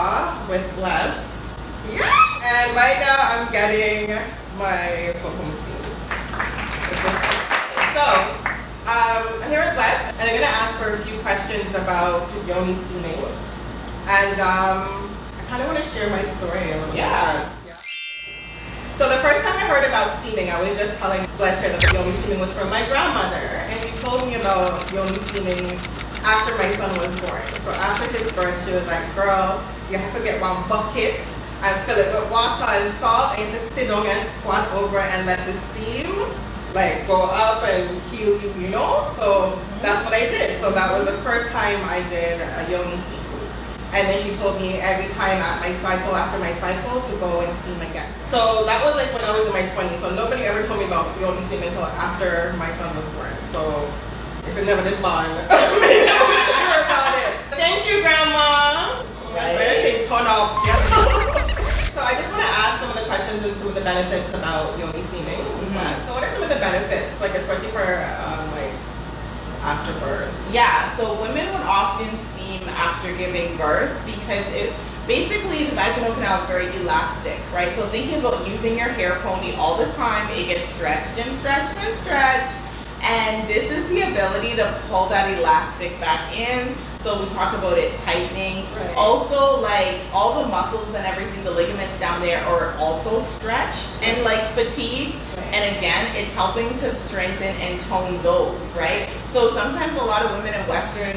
spa with Bless. Yes! And right now I'm getting my home steams. So, I'm here with Bless, and I'm gonna ask her a few questions about Yoni steaming. And I kind of want to share my story a little bit. Yeah. So the first time I heard about steaming, I was just telling Bless her that the Yoni steaming was from my grandmother. And she told me about Yoni steaming after my son was born. So after his birth, she was like, girl, you have to get one bucket and fill it with water and salt, and you have to sit down and squat over and let the steam like go up and heal you, you know? So that's what I did. So that was the first time I did a Yoni steam. And then she told me every time at my cycle, after my cycle, to go and steam again. So that was like when I was in my 20s. So nobody ever told me about Yoni steam until after my son was born. So if it never did bond, maybe I wouldn't hear about it. Thank you, Grandma. Right. Turn off. So I just want to ask some of the questions and some of the benefits about Yoni steaming. So what are some of the benefits, like especially for like after birth? Yeah, so women would often steam after giving birth because it basically the vaginal canal is very elastic, right? So thinking about using your hair pony all the time, it gets stretched and stretched and stretched. And this is the ability to pull that elastic back in. So we talk about it tightening. Right. Also, like all the muscles and everything, the ligaments down there are also stretched and like fatigued. Right. And again, it's helping to strengthen and tone those, right? So sometimes a lot of women in Western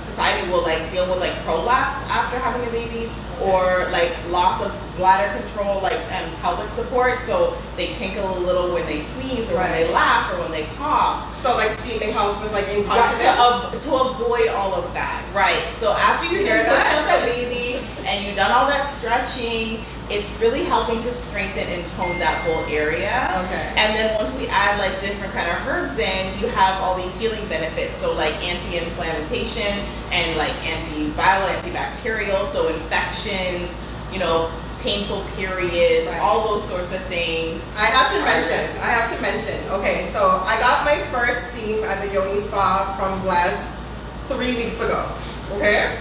society will like deal with like prolapse after having a baby, or like loss of bladder control, like and pelvic support. So they tinkle a little when they sneeze or when they laugh or when they cough. So like steaming helps with like incontinence? To avoid all of that, right? So after you get the baby and you've done all that stretching, it's really helping to strengthen and tone that whole area. Okay. And then once we add like different kind of herbs in, you have all these healing benefits. So like anti-inflammation and like antiviral, antibacterial, so infections, you know, painful periods, all those sorts of things. I have to mention, okay, so I got my first steam at the Yoni Spa from Bless 3 weeks ago, okay?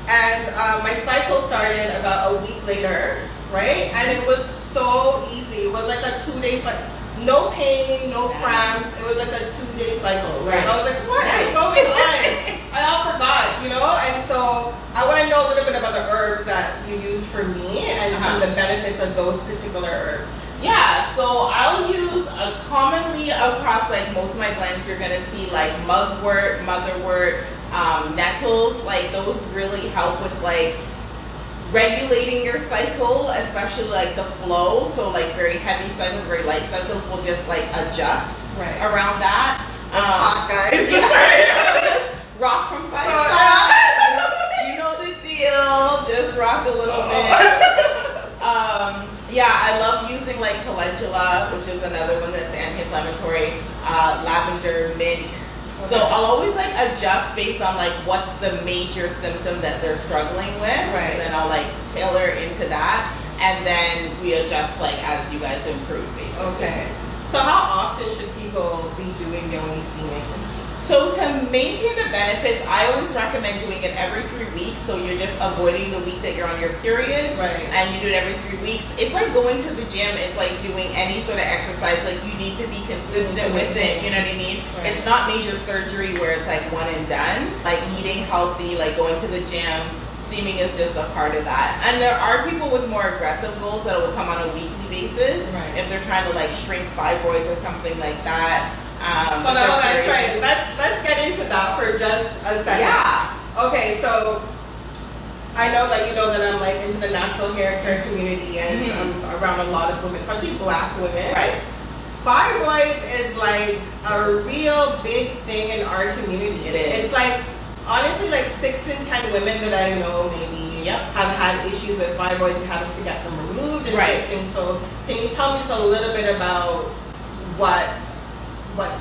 And my cycle started about a week later, right? And it was so easy. It was like a 2-day cycle. No pain, no cramps. It was like a 2-day cycle. Like, I was like, what is going on? I all forgot, you know? And so I want to know a little bit about the herbs that you use for me and some of the benefits of those particular herbs. Yeah, so I'll use commonly across like most of my blends, you're gonna see like mugwort, motherwort, nettles. Like those really help with like regulating your cycle, especially like the flow. So like very heavy cycles, very light cycles will just like adjust around that. Hot guys. Just rock from side to side. You know the deal. Just rock a little bit. Yeah, I love using like calendula, which is another one that's anti-inflammatory, lavender, mint. So I'll always like adjust based on like what's the major symptom that they're struggling with, and then I'll like tailor into that, and then we adjust like as you guys improve, basically. Okay. So how often should people be doing Yoni steaming? So to maintain the benefits, I always recommend doing it every 3 weeks. So you're just avoiding the week that you're on your period, and you do it every 3 weeks. It's like going to the gym. It's like doing any sort of exercise. Like you need to be consistent with it. You know what I mean? It's not major surgery where it's like one and done. Like eating healthy, like going to the gym, steaming is just a part of that. And there are people with more aggressive goals that will come on a weekly basis if they're trying to like shrink fibroids or something like that. Well, no, that's right. Let's get into that for just a second. Yeah. Okay, so I know that you know that I'm like into the natural hair care community and I'm around a lot of women, especially black women. Right. Fibroids is like a real big thing in our community. It is. It's like honestly like 6 in 10 women that I know maybe have had issues with fibroids and having to get them removed and things. So can you tell me just a little bit about what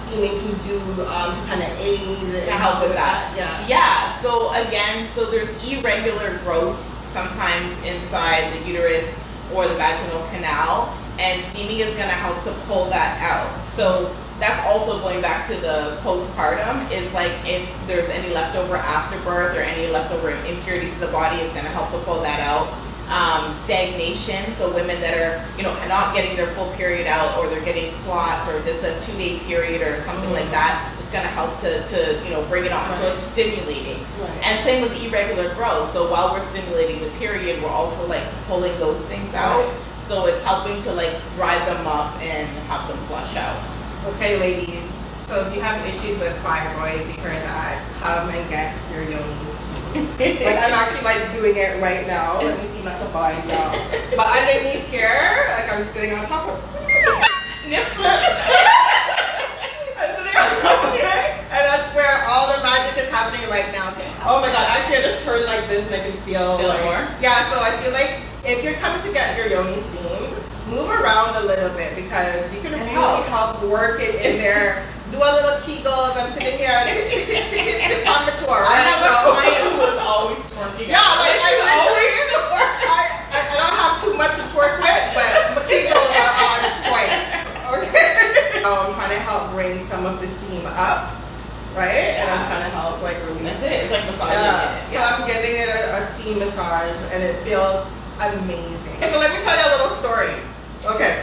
steaming can do to kind of aid to help with that? Yeah. So again, so there's irregular growths sometimes inside the uterus or the vaginal canal, and steaming is going to help to pull that out. So that's also going back to the postpartum, is like if there's any leftover after birth or any leftover impurities in the body, it's going to help to pull that out. Stagnation, so women that are, not getting their full period out, or they're getting clots, or just a 2-day period or something like that, it's going to help to bring it on. So it's stimulating. And same with the irregular growth. So while we're stimulating the period, we're also like pulling those things out. So it's helping to like dry them up and have them flush out. Okay, ladies. So if you have issues with fibroids, you heard that, come and get your Yoni steam. Like I'm actually like doing it right now. Let me see, not to bind y'all. But underneath here, like I'm sitting on top of Nips. I'm sitting on top of it, and that's where all the magic is happening right now. Oh my god, actually I just turned like this and I can feel like, more? Yeah, so I feel like if you're coming to get your Yoni steamed, move around a little bit because you can really help work it in there. Do a little Kegels. I'm sitting here tip on the tour. I have a client who was always twerking. Yeah, like I don't have too much to twerk with, but my Kegels are on point. Okay. I'm trying to help bring some of the steam up, right? And I'm trying to help like release. That's it. It's like massaging it. So I'm giving it a steam massage, and it feels amazing. So let me tell you a little story. Okay.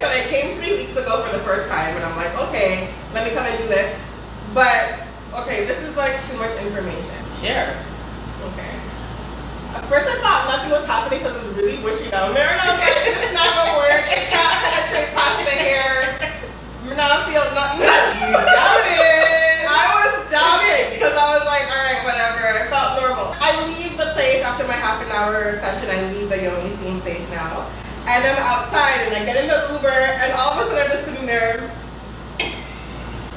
So I came 3 weeks ago for the first time, and I'm like, okay, let me come and do this. But, okay, this is like too much information. Sure. Okay. At first I thought nothing was happening because it's really bushy down there, and I was like, this is not gonna work. It can't penetrate past the hair. I'm not feeling nothing. You doubted. I was doubting because I was like, all right, whatever. It felt normal. I leave the place after my half an hour session. I leave the Yoni steam place now. And I'm outside and I get in the Uber and all of a sudden I'm just sitting there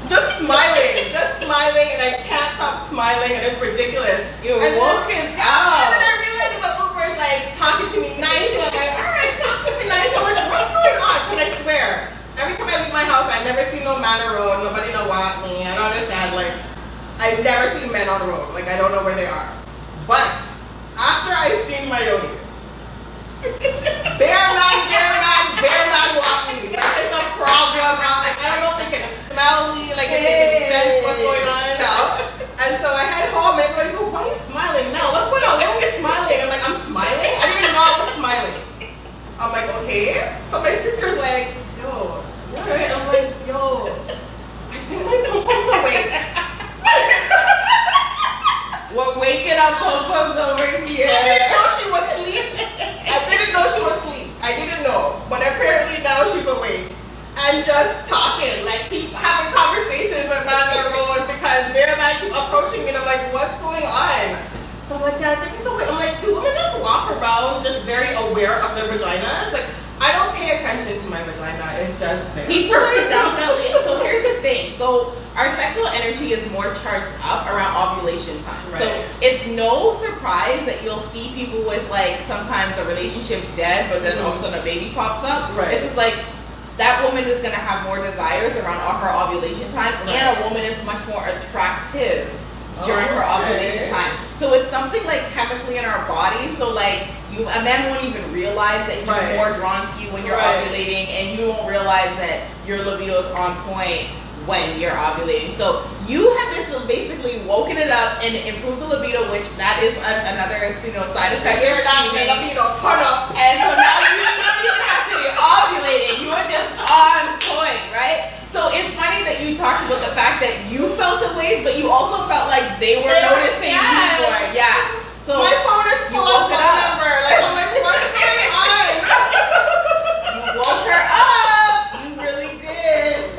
just smiling and I can't stop smiling and it's ridiculous. You're walking out. And then I realized the Uber is like talking to me nice and I'm like, alright, talk to me nice. I'm like, what's going on? Because I swear, every time I leave my house I never see no man on the road, nobody no want me. I don't understand, like I never see men on the road. Like I don't know where they are. But after I steam my Yoni, bear man walk me. Like it's a problem. Like I don't know if they can smell me, like if they can sense what's going on. No. And so I head home and everybody's like, why are you smiling now? What's going on? Why are you smiling? I'm like, I'm smiling? I didn't even know I was smiling. I'm like, okay. So my sister's like, yo, what? I'm like, yo, I think my pom-pom's awake. We're waking up pom-poms over here. I didn't know she was asleep. I didn't know. But apparently now she's awake. And just talking, like having conversations with man on the road because Bear Man keep approaching me and I'm like, what's going on? So I'm like, yeah, I think it's awake. I'm like, do women just walk around just very aware of their vaginas? Like, I don't pay attention to my vagina. It's just there. People are definitely, so here's the thing. So our sexual energy is more charged up around ovulation time. Right. So it's no surprise that you'll see people with like, sometimes a relationship's dead, but then all of a sudden a baby pops up. Right. It's just like, that woman is going to have more desires around her ovulation time, and a woman is much more attractive during her ovulation time. So it's something like chemically in our body. So like a man won't even realize that he's more drawn to you when you're ovulating, and you won't realize that your libido is on point when you're ovulating. So you have basically woken it up and improved the libido, which that is another side effect. You're not the libido turn up. And so now you don't even have to be ovulating. You are just on point, right? So it's funny that you talked about the fact that you felt a ways, but you also felt like they were noticing you more. Yeah. So my phone is full of phone number. Like I'm like, what's going on? You woke her up. You really did.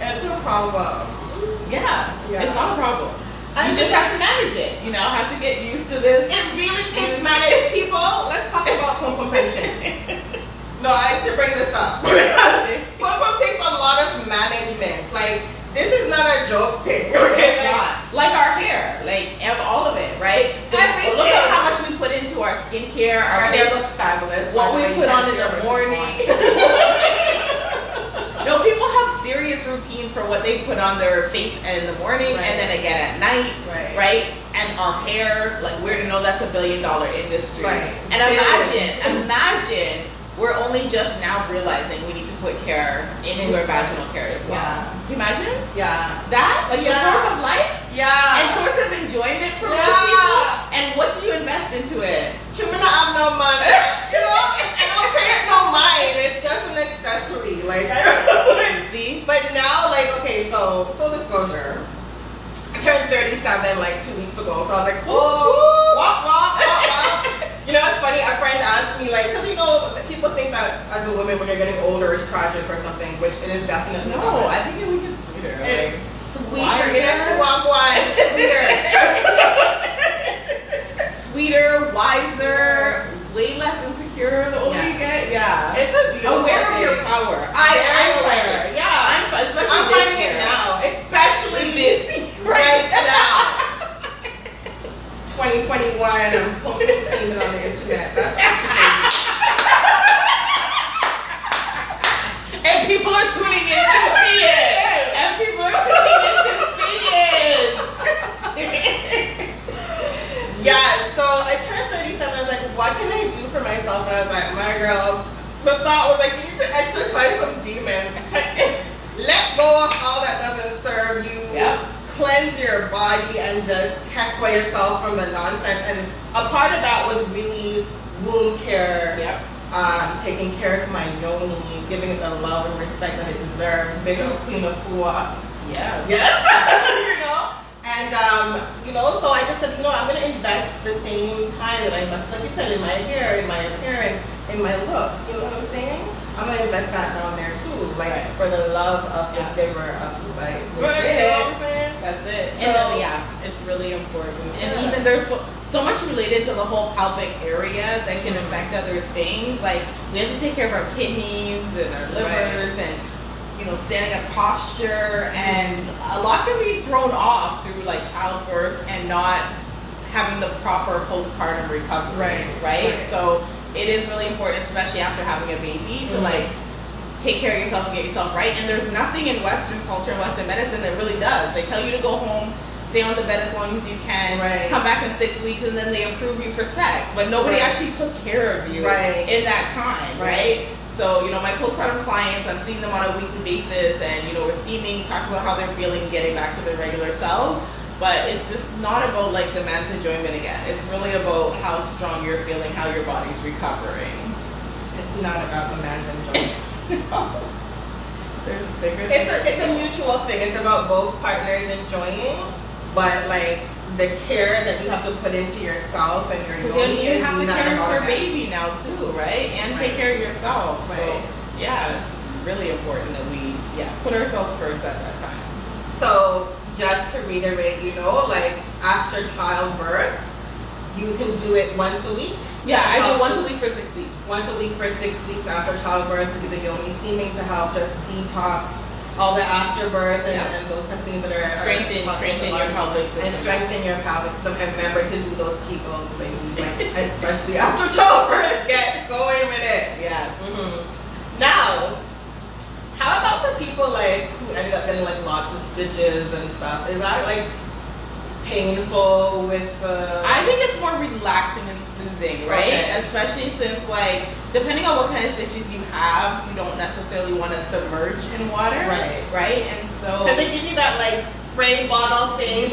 It's a problem. Yeah. It's not a problem. You just have to manage it. Have to get used to this. It really takes management. People, let's talk about pom-pom pension. No, I need to bring this up. Pom-pom takes a lot of management. Like, this is not a joke thing. Okay? It's not. Like our hair. Like, all of it, right? Everything. Look at how much we put into our skincare. Our hair looks fabulous. What we put on in the morning. No, people have serious routines for what they put on their face in the morning and then again at night, right? And our hair, like we're to know that's $1 billion industry. Right. And imagine we're only just now realizing we need to put care into our vaginal care as well. Yeah. Can you imagine? Yeah. That? Like the source of life? Yeah. And source of enjoyment for most people? And what do you invest into it? Chimina have no money. You know, I don't pay it no mind. It's just an accessory. Like, I don't know. See? But now, like, okay, so full disclosure, I turned 37 like 2 weeks ago. So I was like, oh, walk. You know, it's funny, a friend asked me, like, because you know, people think that as a woman when you're getting older is tragic or something, which it is definitely No, not. I think we can sweeter. It's Like, sweeter. It is sweeter. Sweeter, wiser, way less insecure the older you get. Yeah. It's a beautiful Aware of thing. your power. I'm aware. aware. Yeah. Especially I'm this finding year. it now. Especially This right now. 2021, I'm pumping steaming on the internet. That's actually And people are tuning in to see it. And people are tuning in to see it. Yeah, so I turned 37. I was like, what can I do for myself? And I was like, my girl, the thought was like, you need to exercise some demons. Let go of all that doesn't serve you. Yep. Cleanse your body and just take away yourself from the nonsense. And a part of that was really womb care. Yep. Taking care of my Yoni, giving it the love and respect that it deserves, being a queen of fua. Yeah. Yes. You know? And, you know, so I just said, you know, I'm going to invest the same time that I invest, like you said, in my hair, in my appearance, in my look. You know what I'm saying? I'm going to invest that down there too, like for the love of the giver of life. That's You it. know what I'm saying? That's it. So, And then, yeah, it's really important. And even there's so much related to the whole pelvic area that can affect other things. Like we have to take care of our kidneys and our livers and, you know, standing up posture, and a lot can be thrown off through like childbirth and not having the proper postpartum recovery. Right? So it is really important, especially after having a baby, to like take care of yourself and get yourself right. And there's nothing in Western culture and Western medicine that really does. They tell you to go home, stay on the bed as long as you can, come back in 6 weeks, and then they approve you for sex. But nobody actually took care of you in that time, right? So, you know, my postpartum clients, I'm seeing them on a weekly basis, and, you know, we're steaming, talking about how they're feeling, getting back to their regular selves. But it's just not about like the man's enjoyment again. It's really about how strong you're feeling, how your body's recovering. It's not about the man's enjoyment. There's bigger. It's a mutual thing. It's about both partners enjoying, but like the care that you have to put into yourself and your Yoni you is have to not care about for your that. baby now too, right? And take care of yourself. So yeah, it's really important that we put ourselves first at that time. So just to reiterate, you know, like after childbirth, you can do it once a week. Yeah, I do once a week for 6 weeks. Once a week for 6 weeks after childbirth, we do the Yoni steaming to help just detox all the afterbirth and those type of things that are strengthen your pelvic system. And strengthen your pelvic system. And remember to do those Kegels, babies, like, especially after childbirth. Get going with it. Yes. Now, how about for people like who ended up getting like lots of stitches and stuff? Is that like painful with I think it's more relaxing and soothing, right? Especially since like depending on what kind of stitches you have, you don't necessarily want to submerge in water, right? And so they give you that like spray bottle thing.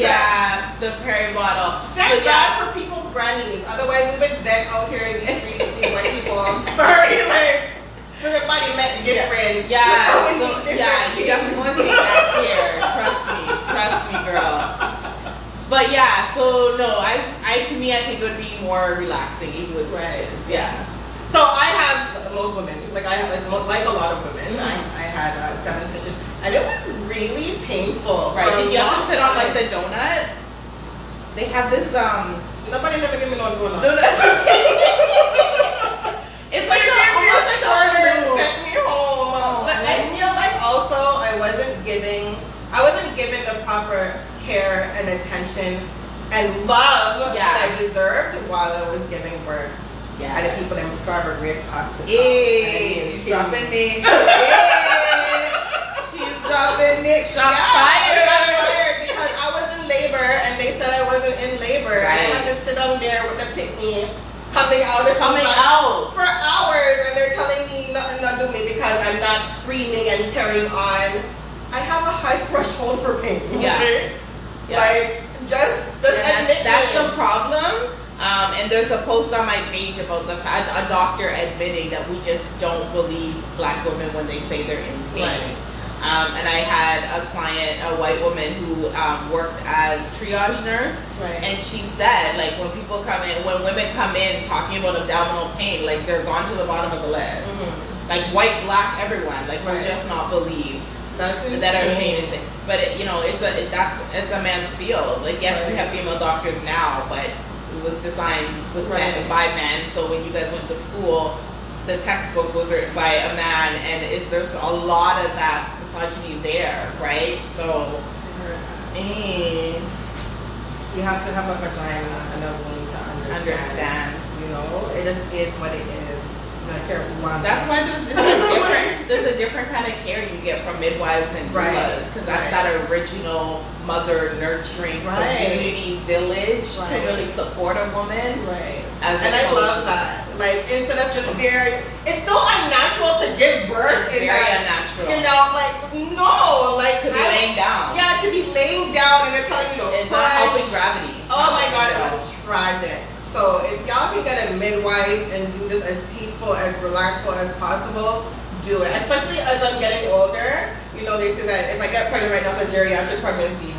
The peri bottle. Thank God for people's grannies. Otherwise we've been dead out here in the streets with these white people. I'm sorry, like everybody met different. You definitely want to take that care. Trust me, girl. But yeah, so no, to me, I think it would be more relaxing even with stitches. So I have most women, like I have like a lot of women. I had 7 stitches, and it was really painful. Right? Did you have to sit on like the donut? They have this Nobody never gave me no donut. It's like almost like a order sent me home. But I feel like also I wasn't given the proper care and attention and love that I deserved while I was giving birth. At the people in Scarborough Grace Hospital. She's dropping Nick. She's dropping Nick. Shots fired. Because I was in labor and they said I wasn't in labor. I had to sit on there with the pick me coming out of Coming me out. for hours, and they're telling me nothing to do me because I'm not screaming and carrying on. I have a high threshold for pain. Yeah. Okay? Yeah. Like, just admit that's me. the problem. And there's a post on my page about a doctor admitting that we just don't believe black women when they say they're in pain. Right. And I had a client, a white woman who worked as triage nurse, Right. and she said, like, when people come in, when women come in talking about abdominal pain, like they're gone to the bottom of the list. Mm-hmm. Like white, black, everyone, like we're Right. just not believed. That's That our insane. pain is, but it, you know, it's a man's field. Like yes, we Right. have female doctors now, but it was designed with Right. men by men. So when you guys went to school, the textbook was written by a man, and there's a lot of that misogyny there, right? So, You have to have a vagina and a womb to understand. You know, it just is what it is. I care one. That's why there's a different kind of care you get from midwives and Right. doulas, because that's Right. that original mother nurturing Right. community village Right. to really support a woman. Right. As And I opposed love to- that. Like, instead of just bearing, it's so unnatural to give birth. It's in very that, unnatural. You know, like, no. Like, To be laying down. Yeah, to be laying down and they're telling you to It's not push. helping gravity. It's Oh not my God, it helping was tragic. So if y'all can get a midwife and do this as peaceful, as relaxful as possible, do it. Especially as I'm getting older. You know, they say that if I get pregnant right now, it's a geriatric pregnancy.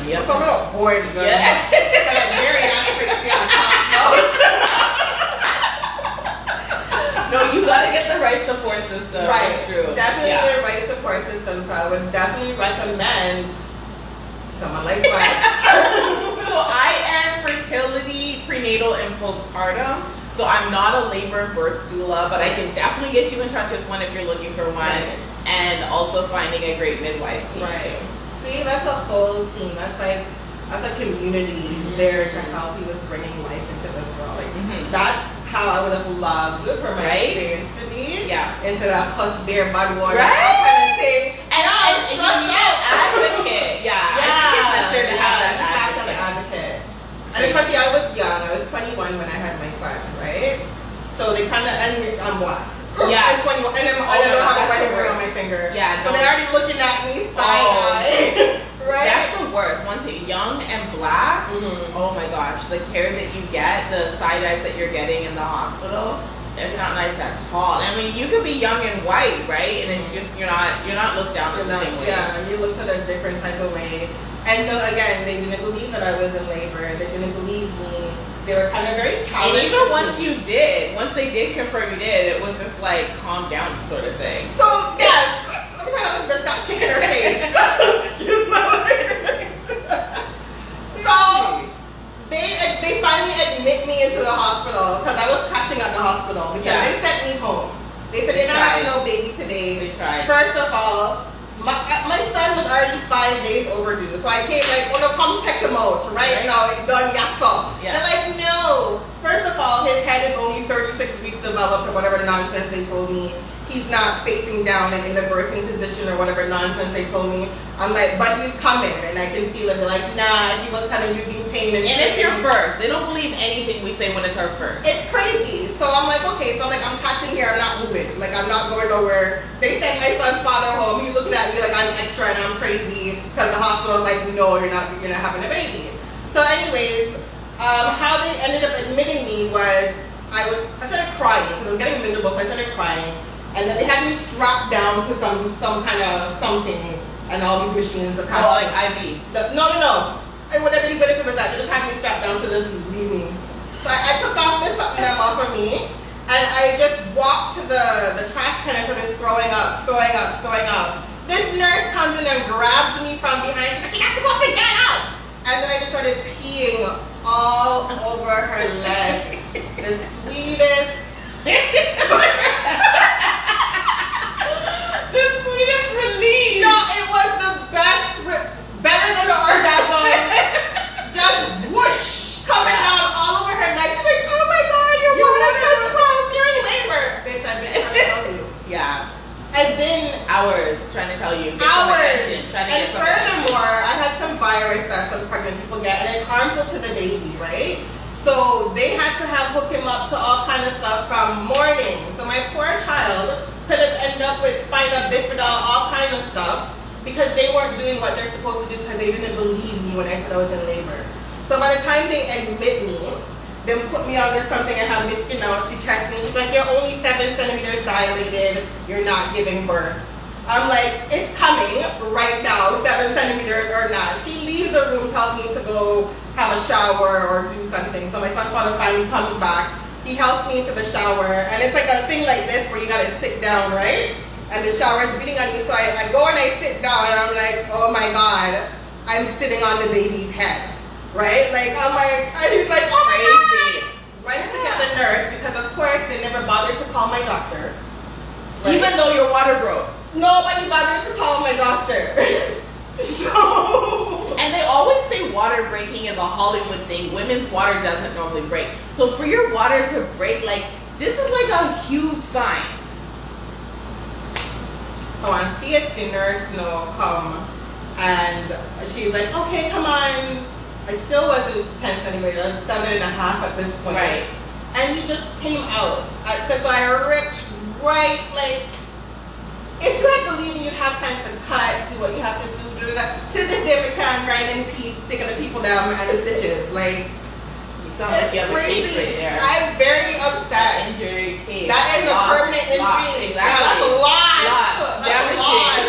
Yep. I'm coming up bored, girl. Yeah. Geriatrics, yeah, top notes. No, you gotta get the right support system. Right. That's true. Definitely Yeah. the right support system. So I would definitely recommend someone like that. So I am fertility, prenatal, and postpartum. So I'm not a labor and birth doula, but I can definitely get you in touch with one if you're looking for one. Right. And also finding a great midwife team. Right. See, that's a whole team. That's a community there to help you with bringing life into this world. Like that's how I would have loved for my Right? experience to be. Yeah. Instead of plus beer, bud water, Right? all kind of thing. And I'm you stressed need out. an advocate. Yeah. I think it's necessary to have that you have to have advocate. an advocate. And especially I was young. I was 21 when I had my son, right? So they kind of, and I'm black. Yeah. I'm 21, and I don't have a that's wedding the ring on worst. my finger. Yeah, So no. they're already looking at me side-eye. Right? That's the worst. Once you're young and black, Mhm. oh my gosh, the care that you get, the side eyes that you're getting in the hospital, it's not nice at all. I mean, you could be young and white, right? And it's just you're not looked down in the same way. Yeah, you looked at a different type of way. And no, again, they didn't believe that I was in labor. They didn't believe me. They were kind of very And callous. even once they did confirm you did, it was just like calm down sort of thing. So, yes, I'm talking about this bitch got kicked in her face. Excuse my language. So, they finally admit me into the hospital because I was catching at the hospital because Yeah. they sent me home. They said They they're not having tried. no baby today. They tried. First of all, my son was already 5 days overdue. So I came like, oh no, come check him out, right? Right. No, it's done, yes, sir. Yeah. They're like, no. First of all, his head is only 36 weeks developed or whatever nonsense they told me. He's not facing down and in the birthing position or whatever nonsense they told me. I'm like, but he's coming and I can feel it. They're like, nah, if he was coming, you'd be in pain. And it's your first. They don't believe anything we say when it's our first. It's crazy. So I'm like, okay, so I'm like, I'm catching here, I'm not moving. Like, I'm not going nowhere. They sent my son's father home. He's looking at me like I'm extra and I'm crazy because the hospital's like, no, you're not having a baby. So anyways, how they ended up admitting me was, I started crying because I was getting miserable, so I started crying. And then they had me strapped down to some kind of something and all these machines. Oh, like IV. No. It would have been good if it was that. They just had me strapped down to this and leave me. So I took off this something them off of me, and I just walked to the trash can and started throwing up. This nurse comes in and grabs me from behind. She's like, "You're not supposed to get up!" And then I just started peeing all over her leg. The sweetest. The sweetest release. No, it was the best, better than the orgasm. Just whoosh, coming down all over her leg. She's like, oh my God, you're in labor. Bitch, I've been trying to tell you. Yeah. I've been Hours trying to tell you. Get some hours. attention, trying to And get some furthermore, I had some virus that some pregnant people get, and it's harmful to the baby, right? So they had to hook him stuff because they weren't doing what they're supposed to do because they didn't believe me when I said I was in labor. So by the time they admit me, they put me on this something I have Miss Skinner, she checked me, she's like, you're only 7 centimeters dilated, you're not giving birth. I'm like, it's coming right now, 7 centimeters or not. She leaves the room, tells me to go have a shower or do something. So my son's father finally comes back. He helps me into the shower, and it's like a thing like this where you gotta sit down, right? And the shower is beating on you, so I go and I sit down, and I'm like, oh my God, I'm sitting on the baby's head, right? Like, I'm like, and he's like, oh my God! Runs to get the nurse, because of course they never bothered to call my doctor. Right? Even though your water broke. Nobody bothered to call my doctor. So... And they always say water breaking is a Hollywood thing. Women's water doesn't normally break. So for your water to break, like, this is like a huge sign. Oh, and the nurse, come, and she's like, okay, come on. I still wasn't 10 centimeters, I was 7.5 at this point. Right. And he just came out. So I ripped right, like, if you had believed me, you'd have time to cut, do what you have to do. To this day, we can't grind in peace, sticking the people down and the stitches. Like, you sound like you have a case right there. I'm very upset. Injury case. That is a permanent injury. Loss, exactly. Yeah, that's a loss. Damages.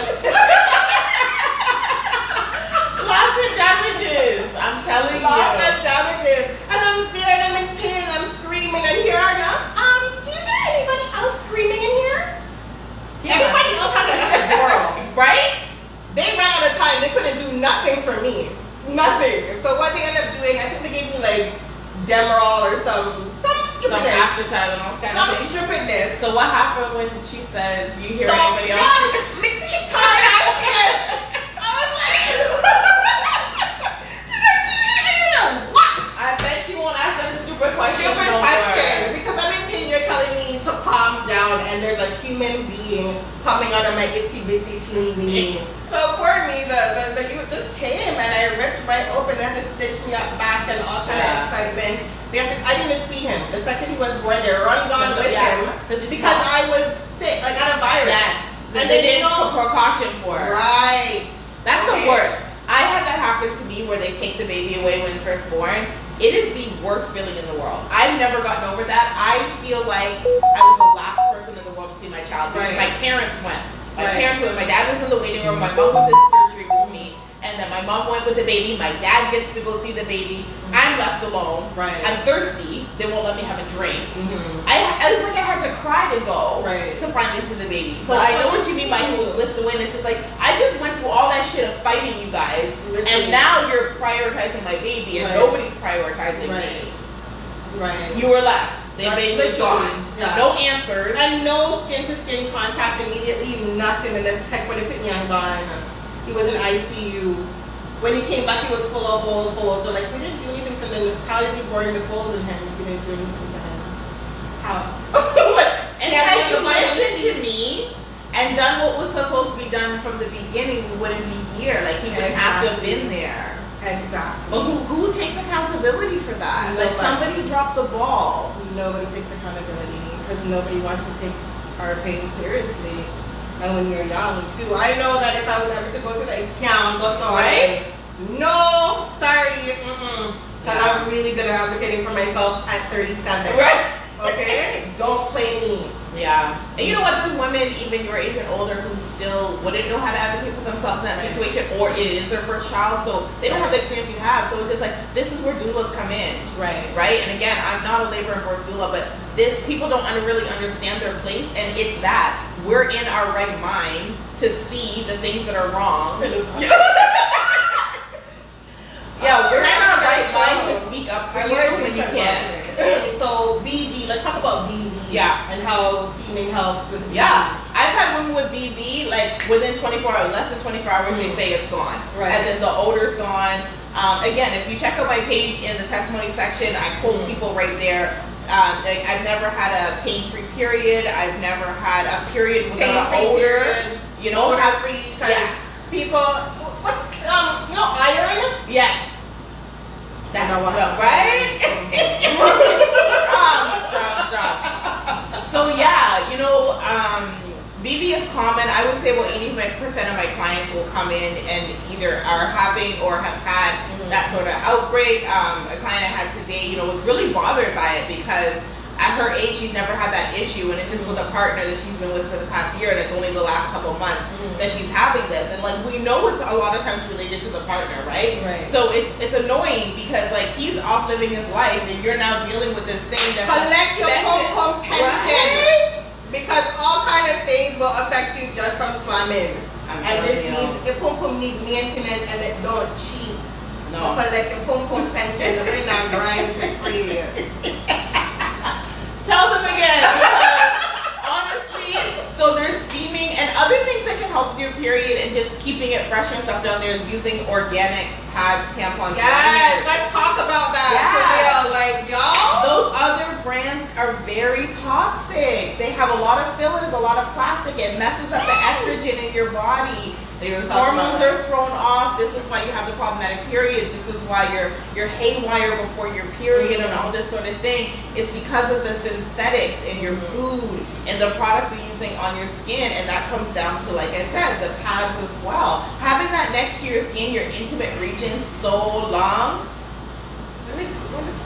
Loss and damages. I'm telling you. Loss and damages. And I'm there and I'm in pain and I'm screaming and here I am. Do you hear anybody else screaming in here? Yeah. Everybody else has an epidural. Right? They ran out of time. They couldn't do nothing for me. Nothing. So what they ended up doing, I think they gave me like Demerol or some stupidness. Some after Tylenol kind of thing. Some stupidness. So what happened when she said, do you hear anybody else? She called out again. I was like, she's like, do you hear anyone? What? I bet she won't ask them stupid questions. Stupid question. Because I'm in pain, you're telling me to calm down and there's a human being coming out of my itsy bitsy teeny weeny. So poor me, the you just came and I ripped right open. They had to stitch me up back and all kind of excitement. I didn't even see him. The second he was born, they run gone with him because I was sick. I got a virus. Yes. And they didn't take precaution for it. Right. That's the worst. I had that happen to me where they take the baby away when it's first born. It is the worst feeling in the world. I've never gotten over that. I feel like I was the last person in the world to see my child because my parents went. My parents went. My dad was in the waiting room. My mom was in the surgery with me. And then my mom went with the baby. My dad gets to go see the baby. I'm left alone. Right. I'm thirsty. They won't let me have a drink. I was like I had to cry to go to finally see the baby. So I know what you mean by he was whisked away. And it's just like I just went through all that shit of fighting you guys, and now you're prioritizing my baby, and nobody's prioritizing me. Right. You were left. The baby was gone. Yeah. No answers. And no skin to skin contact immediately. Nothing. And this tech when they put me on gone. He was in ICU. When he came back, he was full of holes. So like, we didn't do anything to him. How is he boring the holes in him? We didn't do anything to him. How? And had you listened to me and done what was supposed to be done from the beginning, we wouldn't be here. Like, he wouldn't have to have been there. Exactly. But who takes accountability for that? Nobody. Like, somebody dropped the ball. Nobody takes accountability because nobody wants to take our pain seriously. And when you're young too, I know that if I was ever to go through that, I can't go somewhere. Right? No, sorry, because I'm really good at advocating for myself at 37. Right? Okay, don't play me. Yeah. And you know what? There's women even your age and older who still wouldn't know how to advocate for themselves in that situation, or it is their first child, so they don't have the experience you have. So it's just like, this is where doulas come in. Right. Right? And again, I'm not a labor and birth doula, but people don't really understand their place, and it's that. We're in our right mind to see the things that are wrong. Yeah, we're in our right mind to speak up for you when you can. So BV, let's talk about BV. Yeah. And how steaming helps with BV. Yeah. I've had women with BV, like within 24 hours, less than 24 hours, they say it's gone. Right. As in the odor's gone. Again, if you check out my page in the testimony section, I quote people right there. Like, I've never had a pain-free period. I've never had a period without an odor. Periods, you know, odor-free. Yeah. People, what's iron? Yes. That's right? strong. So yeah, BV is common. I would say about 85% of my clients will come in and either are having or have had that sort of outbreak. A client I had today, was really bothered by it because at her age, she's never had that issue, and it's just with a partner that she's been with for the past year, and it's only the last couple months that she's having this. And like, we know it's a lot of times related to the partner, right? So it's annoying because like he's off living his life, and you're now dealing with this thing that's collect your pom-pom pension, because all kind of things will affect you just from slamming. And this needs a pom-pom needs maintenance, and it don't cheap. No. So collect your pom-pom pension, the bring down grind for free. Tell them again. Honestly, so there's steaming and other things that can help with your period and just keeping it fresh and stuff down there is using organic pads, tampons. Yes, let's talk about that. For real, like y'all. Those other brands are very toxic. They have a lot of fillers, a lot of plastic. It messes up the estrogen in your body. Your hormones are thrown off. This is why you have the problematic periods. This is why you're haywire before your period and all this sort of thing. It's because of the synthetics in your food and the products you're using on your skin, and that comes down to, like I said, the pads as well. Having that next to your skin, your intimate region, so long. Let me just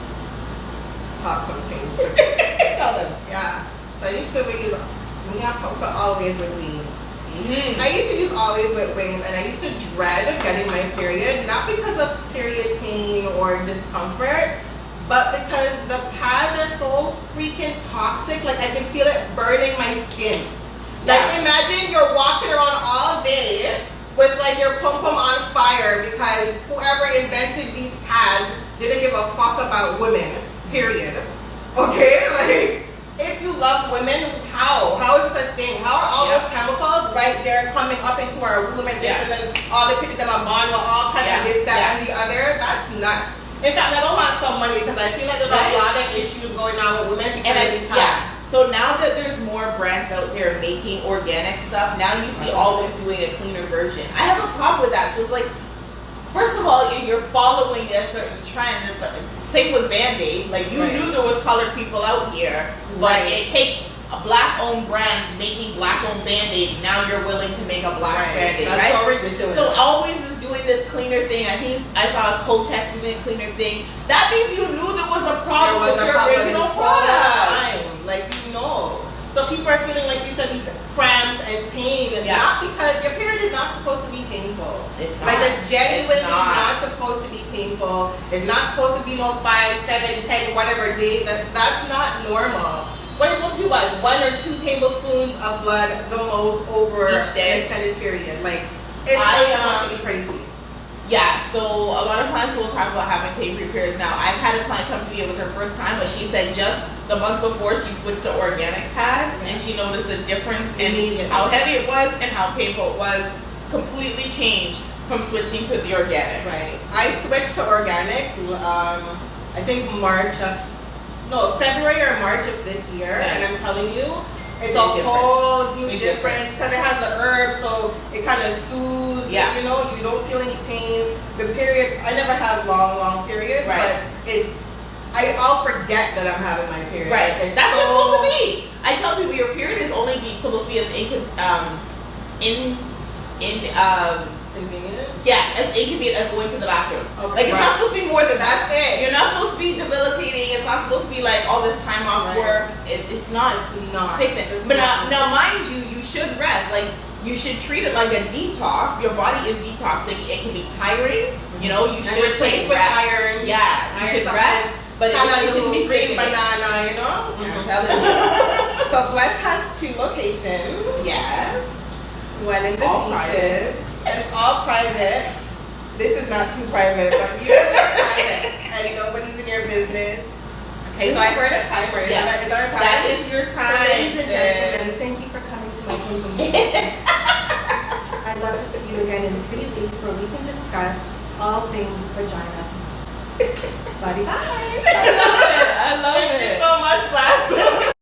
pop some things. Tell them. Yeah. So I used to use always with wings. I used to use always with wings, and I used to dread getting my period, not because of period pain or discomfort, but because the pads are so freaking toxic. Like, I can feel it burning my skin. Like, imagine you're walking around all day with like your pom-pom on fire because whoever invented these pads didn't give a fuck about women, period. Okay? Like, if you love women, how is this a thing? How are all those chemicals right there coming up into our womb and this and then all the people that are born with all kinds of this, that, and the other? That's nuts. In fact, I don't want some money because I feel like there's a lot of issues going on with women because of these pads. So now that there's more brands out there making organic stuff, now you see always doing a cleaner version. I have a problem with that. So it's like, first of all, you're following a certain trend. Same with Band-Aid. Like, you knew there was colored people out here, but it takes black-owned brands making black-owned Band-Aids. Now you're willing to make a black Band-Aid, right? That's so ridiculous. So always is doing this cleaner thing. I think I thought Kotex doing a cleaner thing. That means you knew there was a problem with your original product. Like, So people are feeling, like you said, these cramps and pain, and not because your period is not supposed to be painful. It's not. Like, it's genuinely not supposed to be painful. It's not supposed to be no 5, 7, 10, whatever days. That's not normal. What it's supposed to be like 1 or 2 tablespoons of blood the most over an extended period. Like, it's not supposed to be crazy. Yeah, so a lot of clients will talk about having pain-free periods. Now, I've had a client come to me, it was her first time, but she said just the month before she switched to organic pads, and she noticed a difference in how heavy it was and how painful it was. Completely changed from switching to the organic. Right. I switched to organic, I think February or March of this year, and I'm telling you, it's a whole new difference because it has the herb, so it kind of soothes. You don't feel any pain. The period, I never have long periods, but I'll forget that I'm having my period. Right. That's what it's supposed to be. I tell people your period is only supposed to be as inconvenient. Yeah, as inconvenient as going to the bathroom. Like, it's not supposed to be more than that. That's it. You're not supposed to be debilitating. It's not supposed to be like all this time off work. It's not sickness. But now, mind you, you should rest. Like, you should treat it like a detox. Your body is detoxing. It can be tiring. You should take rest. Iron. Yeah, you should rest. But it shouldn't be green banana, I'm telling you. But Bless has 2 locations. Yeah. One in the beaches. And it's all private. This is not too private, but you guys are private. And nobody's in your business. Okay, so I heard a timer. Is that our time? That is your time. Ladies and gentlemen, thank you for coming to my home. I'd love to see you again in 3 weeks where we can discuss all things vagina. Bye. I love it. Thank you so much, Blast.